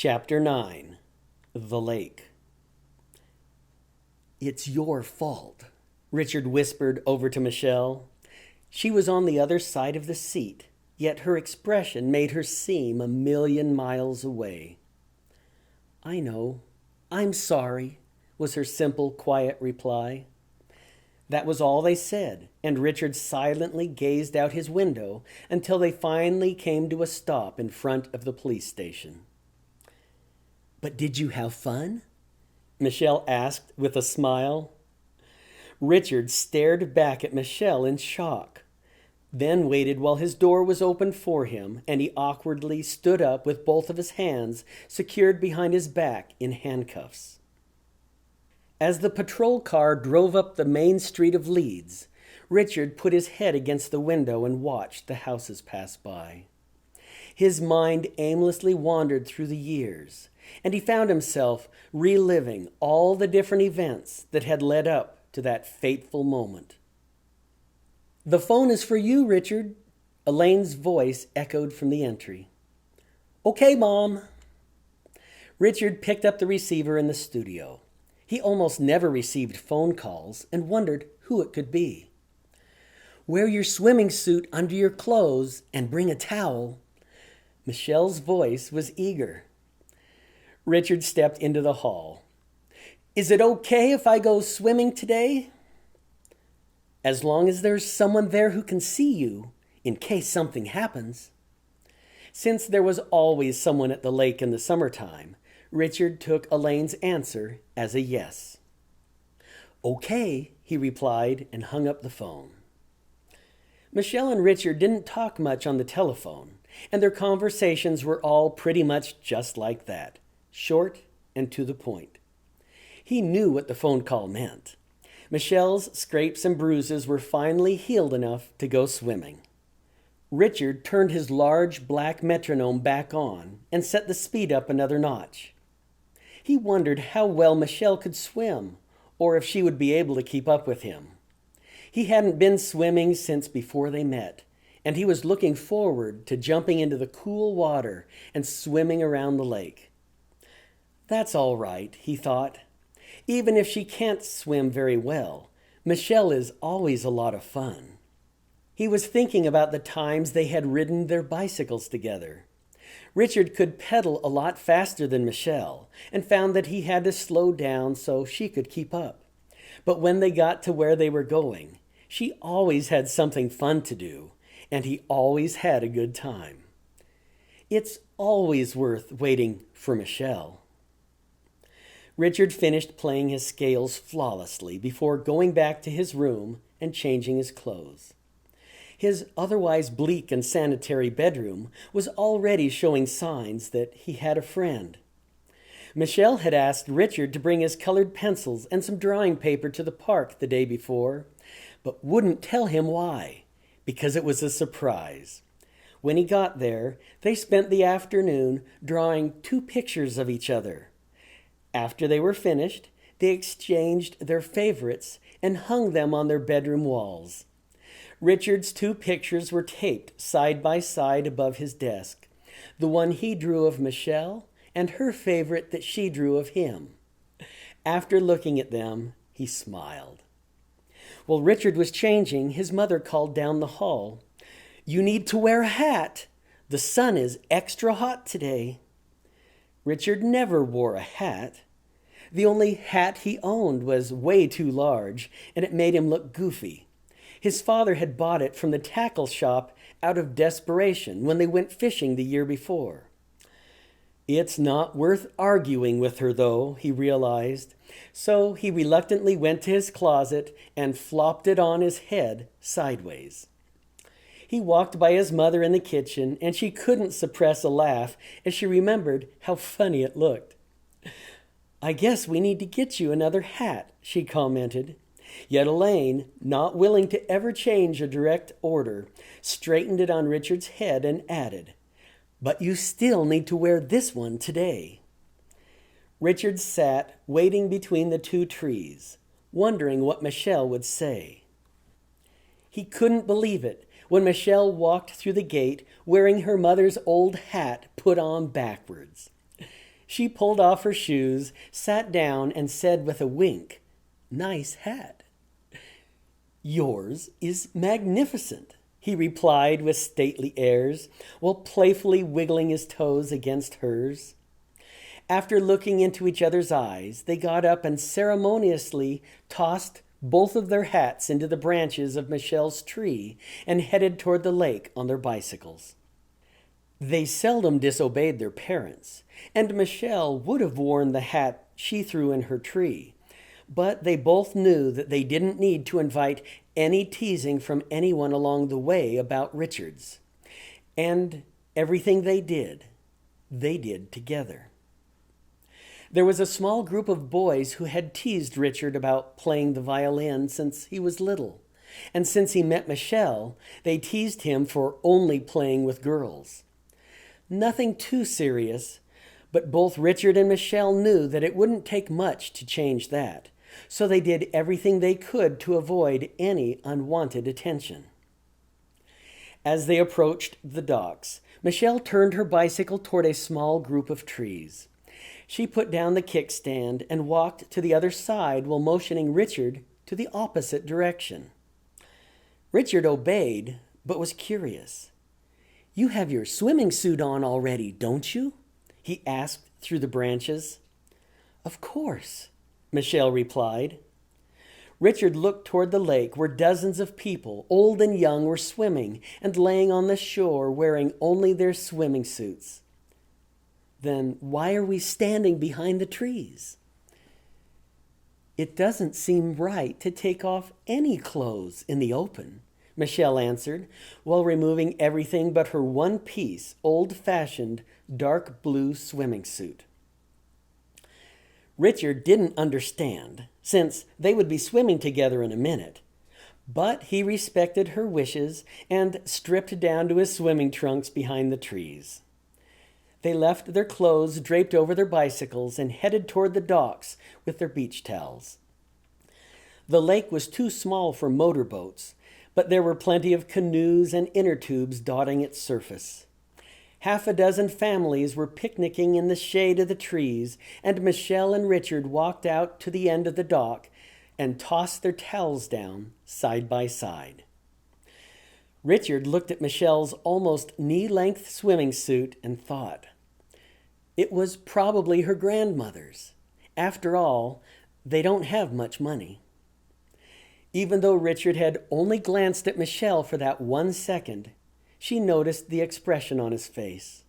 Chapter 9. The Lake. "It's your fault," Richard whispered over to Michelle. She was on the other side of the seat, yet her expression made her seem 1,000,000 miles away. "I know. I'm sorry," was her simple, quiet reply. That was all they said, and Richard silently gazed out his window until they finally came to a stop in front of the police station. "But did you have fun?" Michelle asked with a smile. Richard stared back at Michelle in shock, then waited while his door was opened for him, and he awkwardly stood up with both of his hands secured behind his back in handcuffs. As the patrol car drove up the main street of Leeds, Richard put his head against the window and watched the houses pass by. His mind aimlessly wandered through the years, and he found himself reliving all the different events that had led up to that fateful moment. "The phone is for you, Richard," Elaine's voice echoed from the entry. "Okay, Mom." Richard picked up the receiver in the studio. He almost never received phone calls and wondered who it could be. "Wear your swimming suit under your clothes and bring a towel." Michelle's voice was eager. Richard stepped into the hall. "Is it okay if I go swimming today?" "As long as there's someone there who can see you, in case something happens." Since there was always someone at the lake in the summertime, Richard took Elaine's answer as a yes. "Okay," he replied and hung up the phone. Michelle and Richard didn't talk much on the telephone, and their conversations were all pretty much just like that, short and to the point. He knew what the phone call meant. Michelle's scrapes and bruises were finally healed enough to go swimming. Richard turned his large black metronome back on and set the speed up another notch. He wondered how well Michelle could swim, or if she would be able to keep up with him. He hadn't been swimming since before they met, and he was looking forward to jumping into the cool water and swimming around the lake. That's all right, he thought. Even if she can't swim very well, Michelle is always a lot of fun. He was thinking about the times they had ridden their bicycles together. Richard could pedal a lot faster than Michelle and found that he had to slow down so she could keep up. But when they got to where they were going, she always had something fun to do, and he always had a good time. It's always worth waiting for Michelle. Richard finished playing his scales flawlessly before going back to his room and changing his clothes. His otherwise bleak and sanitary bedroom was already showing signs that he had a friend. Michelle had asked Richard to bring his colored pencils and some drawing paper to the park the day before, but wouldn't tell him why, because it was a surprise. When he got there, they spent the afternoon drawing 2 pictures of each other. After they were finished, they exchanged their favorites and hung them on their bedroom walls. Richard's 2 pictures were taped side by side above his desk, the one he drew of Michelle and her favorite that she drew of him. After looking at them, he smiled. While Richard was changing, his mother called down the hall, "You need to wear a hat. The sun is extra hot today." Richard never wore a hat. The only hat he owned was way too large, and it made him look goofy. His father had bought it from the tackle shop out of desperation when they went fishing the year before. It's not worth arguing with her, though, he realized, so he reluctantly went to his closet and flopped it on his head sideways. He walked by his mother in the kitchen, and she couldn't suppress a laugh as she remembered how funny it looked. "I guess we need to get you another hat," she commented. Yet Elaine, not willing to ever change a direct order, straightened it on Richard's head and added, "But you still need to wear this one today." Richard sat waiting between the 2 trees, wondering what Michelle would say. He couldn't believe it when Michelle walked through the gate wearing her mother's old hat put on backwards. She pulled off her shoes, sat down, and said with a wink, "Nice hat." "Yours is magnificent," he replied with stately airs, while playfully wiggling his toes against hers. After looking into each other's eyes, they got up and ceremoniously tossed both of their hats into the branches of Michelle's tree and headed toward the lake on their bicycles. They seldom disobeyed their parents, and Michelle would have worn the hat she threw in her tree, but they both knew that they didn't need to invite any teasing from anyone along the way about Richard's. And everything they did together. There was a small group of boys who had teased Richard about playing the violin since he was little. And since he met Michelle, they teased him for only playing with girls. Nothing too serious, but both Richard and Michelle knew that it wouldn't take much to change that, so they did everything they could to avoid any unwanted attention. As they approached the docks, Michelle turned her bicycle toward a small group of trees. She put down the kickstand and walked to the other side while motioning Richard to the opposite direction. Richard obeyed, but was curious. "You have your swimming suit on already, don't you?" he asked through the branches. "Of course," Michelle replied. Richard looked toward the lake where dozens of people, old and young, were swimming and laying on the shore wearing only their swimming suits. "Then why are we standing behind the trees?" "It doesn't seem right to take off any clothes in the open," Michelle answered, while removing everything but her one-piece, old-fashioned, dark blue swimming suit. Richard didn't understand, since they would be swimming together in a minute, but he respected her wishes and stripped down to his swimming trunks behind the trees. They left their clothes draped over their bicycles and headed toward the docks with their beach towels. The lake was too small for motorboats, but there were plenty of canoes and inner tubes dotting its surface. Half a dozen families were picnicking in the shade of the trees, and Michelle and Richard walked out to the end of the dock and tossed their towels down side by side. Richard looked at Michelle's almost knee-length swimming suit and thought, it was probably her grandmother's. After all, they don't have much money. Even though Richard had only glanced at Michelle for that 1 second, she noticed the expression on his face.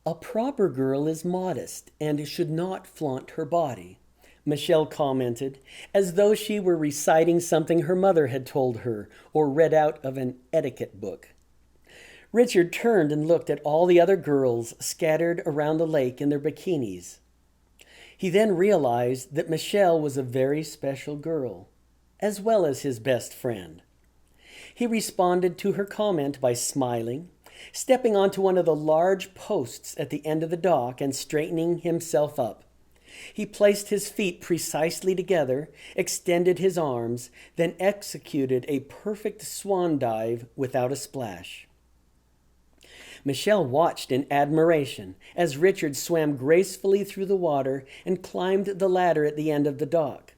"A proper girl is modest and should not flaunt her body," Michelle commented, as though she were reciting something her mother had told her or read out of an etiquette book. Richard turned and looked at all the other girls scattered around the lake in their bikinis. He then realized that Michelle was a very special girl, as well as his best friend. He responded to her comment by smiling, stepping onto one of the large posts at the end of the dock and straightening himself up. He placed his feet precisely together, extended his arms, then executed a perfect swan dive without a splash. Michelle watched in admiration as Richard swam gracefully through the water and climbed the ladder at the end of the dock.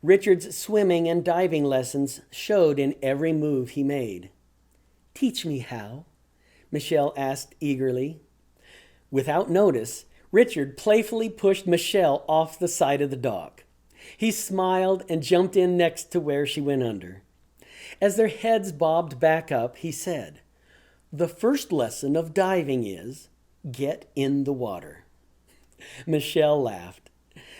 Richard's swimming and diving lessons showed in every move he made. "Teach me how?" Michelle asked eagerly. Without notice, Richard playfully pushed Michelle off the side of the dock. He smiled and jumped in next to where she went under. As their heads bobbed back up, he said, "The first lesson of diving is, get in the water." Michelle laughed,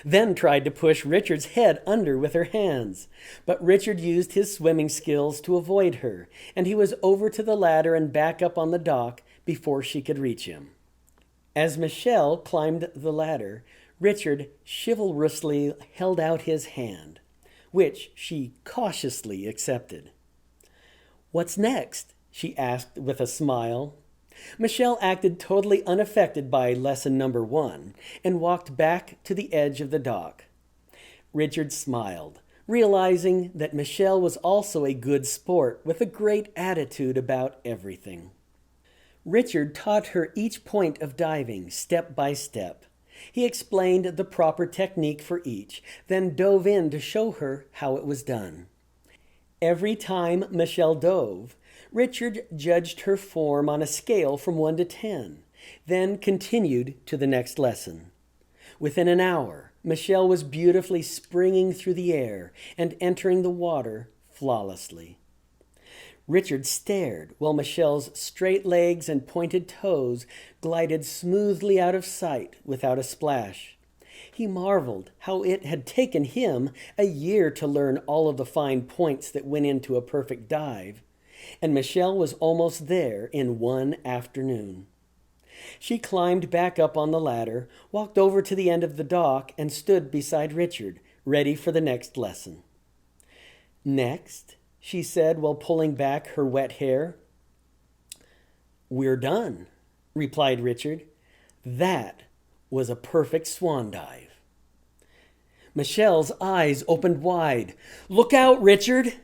then tried to push Richard's head under with her hands. But Richard used his swimming skills to avoid her, and he was over to the ladder and back up on the dock before she could reach him. As Michelle climbed the ladder, Richard chivalrously held out his hand, which she cautiously accepted. "What's next?" she asked with a smile. Michelle acted totally unaffected by lesson number 1 and walked back to the edge of the dock. Richard smiled, realizing that Michelle was also a good sport with a great attitude about everything. Richard taught her each point of diving step by step, He explained the proper technique for each, then dove in to show her how it was done. Every time Michelle dove, Richard judged her form on a scale from 1 to 10, then continued to the next lesson. Within an hour, Michelle was beautifully springing through the air and entering the water flawlessly. Richard stared while Michelle's straight legs and pointed toes glided smoothly out of sight without a splash. He marveled how it had taken him a year to learn all of the fine points that went into a perfect dive, and Michelle was almost there in one afternoon. She climbed back up on the ladder, walked over to the end of the dock, and stood beside Richard, ready for the next lesson. "Next," she said while pulling back her wet hair. "We're done," replied Richard. That was a perfect swan dive. Michelle's eyes opened wide. "Look out, Richard!"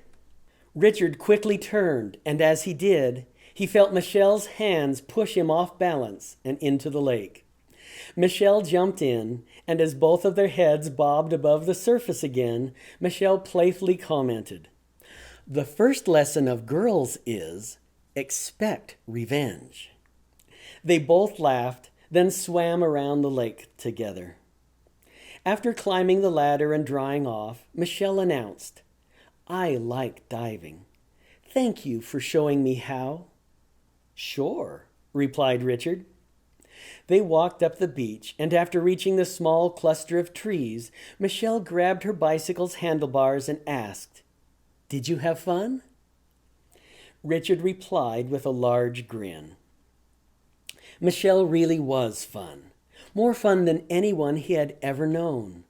Richard quickly turned, and as he did, he felt Michelle's hands push him off balance and into the lake. Michelle jumped in, and as both of their heads bobbed above the surface again, Michelle playfully commented, "The first lesson of girls is, expect revenge." They both laughed, then swam around the lake together. After climbing the ladder and drying off, Michelle announced, "I like diving. Thank you for showing me how." "Sure," replied Richard. They walked up the beach, and after reaching the small cluster of trees, Michelle grabbed her bicycle's handlebars and asked, "Did you have fun?" Richard replied with a large grin. Michelle really was fun, more fun than anyone he had ever known.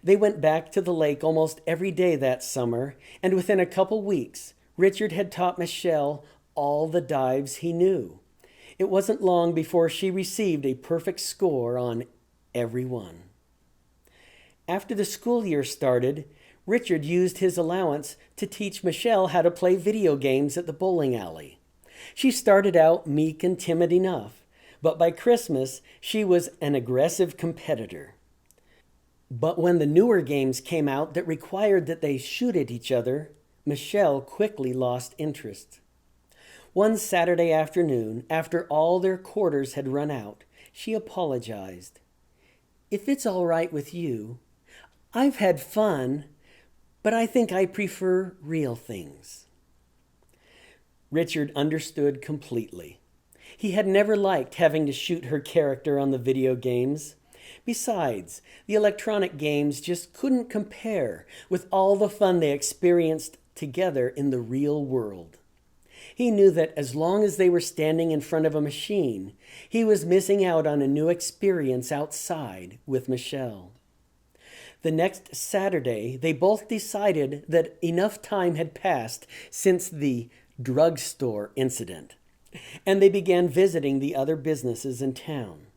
They went back to the lake almost every day that summer, and within a couple weeks, Richard had taught Michelle all the dives he knew. It wasn't long before she received a perfect score on every one. After the school year started, Richard used his allowance to teach Michelle how to play video games at the bowling alley. She started out meek and timid enough, but by Christmas, she was an aggressive competitor. But when the newer games came out that required that they shoot at each other, Michelle quickly lost interest. One Saturday afternoon, after all their quarters had run out, she apologized. "If it's all right with you, I've had fun, but I think I prefer real things." Richard understood completely. He had never liked having to shoot her character on the video games. Besides, the electronic games just couldn't compare with all the fun they experienced together in the real world. He knew that as long as they were standing in front of a machine, he was missing out on a new experience outside with Michelle. The next Saturday, they both decided that enough time had passed since the drugstore incident, and they began visiting the other businesses in town.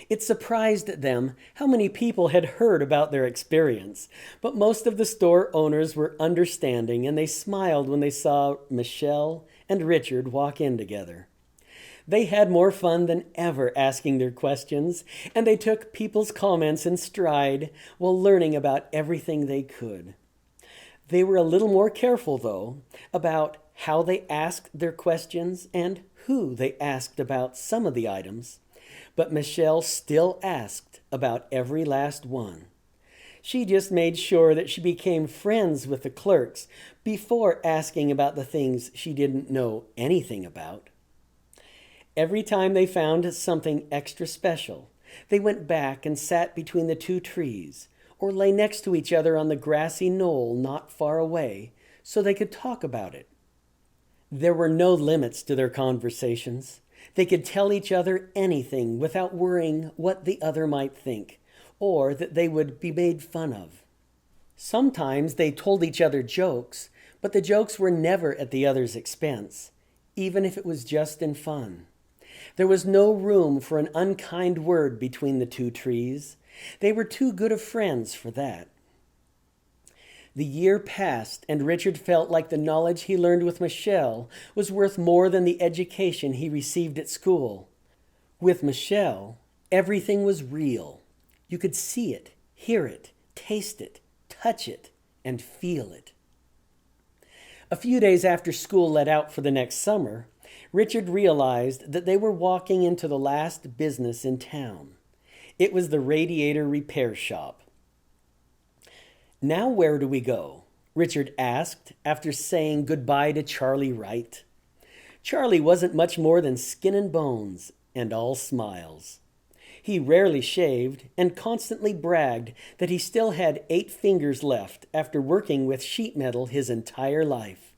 It surprised them how many people had heard about their experience, but most of the store owners were understanding, and they smiled when they saw Michelle and Richard walk in together. They had more fun than ever asking their questions, and they took people's comments in stride while learning about everything they could. They were a little more careful, though, about how they asked their questions and who they asked about some of the items, but Michelle still asked about every last one. She just made sure that she became friends with the clerks before asking about the things she didn't know anything about. Every time they found something extra special, they went back and sat between the two trees or lay next to each other on the grassy knoll not far away so they could talk about it. There were no limits to their conversations. They could tell each other anything without worrying what the other might think, or that they would be made fun of. Sometimes they told each other jokes, but the jokes were never at the other's expense, even if it was just in fun. There was no room for an unkind word between the two trees. They were too good of friends for that. The year passed, and Richard felt like the knowledge he learned with Michelle was worth more than the education he received at school. With Michelle, everything was real, You could see it, hear it, taste it, touch it, and feel it. A few days after school let out for the next summer, Richard realized that they were walking into the last business in town. It was the radiator repair shop. "Now where do we go?" Richard asked after saying goodbye to Charlie Wright. Charlie wasn't much more than skin and bones, and all smiles. He rarely shaved and constantly bragged that he still had 8 fingers left after working with sheet metal his entire life.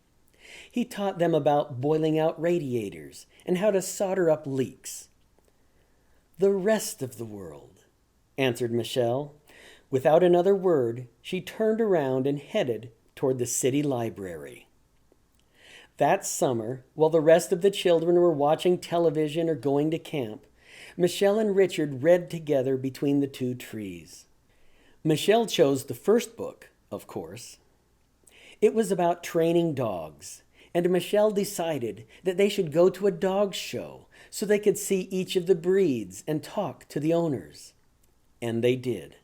He taught them about boiling out radiators and how to solder up leaks. "The rest of the world," answered Michelle. Without another word, she turned around and headed toward the city library. That summer, while the rest of the children were watching television or going to camp, Michelle and Richard read together between the 2 trees. Michelle chose the first book, of course. It was about training dogs, and Michelle decided that they should go to a dog show so they could see each of the breeds and talk to the owners. And they did.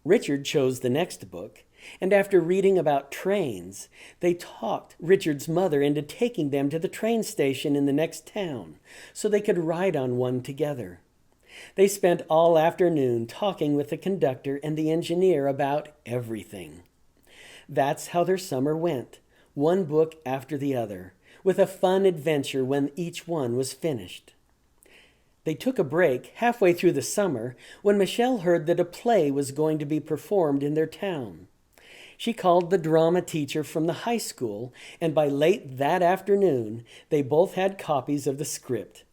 Richard chose the next book, and after reading about trains, they talked Richard's mother into taking them to the train station in the next town so they could ride on one together. They spent all afternoon talking with the conductor and the engineer about everything. That's how their summer went, one book after the other, with a fun adventure when each one was finished. They took a break halfway through the summer when Michelle heard that a play was going to be performed in their town. She called the drama teacher from the high school, and by late that afternoon, they both had copies of the script.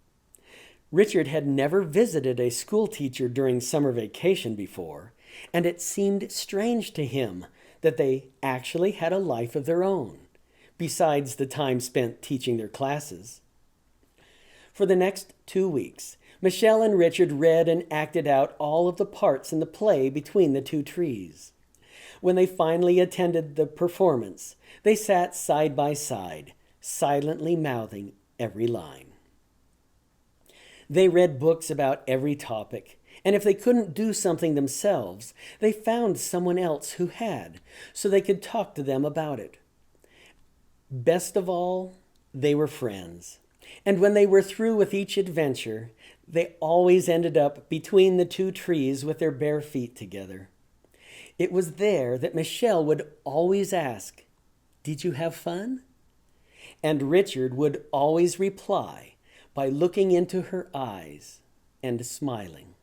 Richard had never visited a school teacher during summer vacation before, and it seemed strange to him that they actually had a life of their own, besides the time spent teaching their classes. For the next 2 weeks, Michelle and Richard read and acted out all of the parts in the play between the 2 trees. When they finally attended the performance, they sat side by side, silently mouthing every line. They read books about every topic, and if they couldn't do something themselves, they found someone else who had, so they could talk to them about it. Best of all, they were friends, and when they were through with each adventure, they always ended up between the 2 trees with their bare feet together. It was there that Michelle would always ask, "Did you have fun?" And Richard would always reply by looking into her eyes and smiling.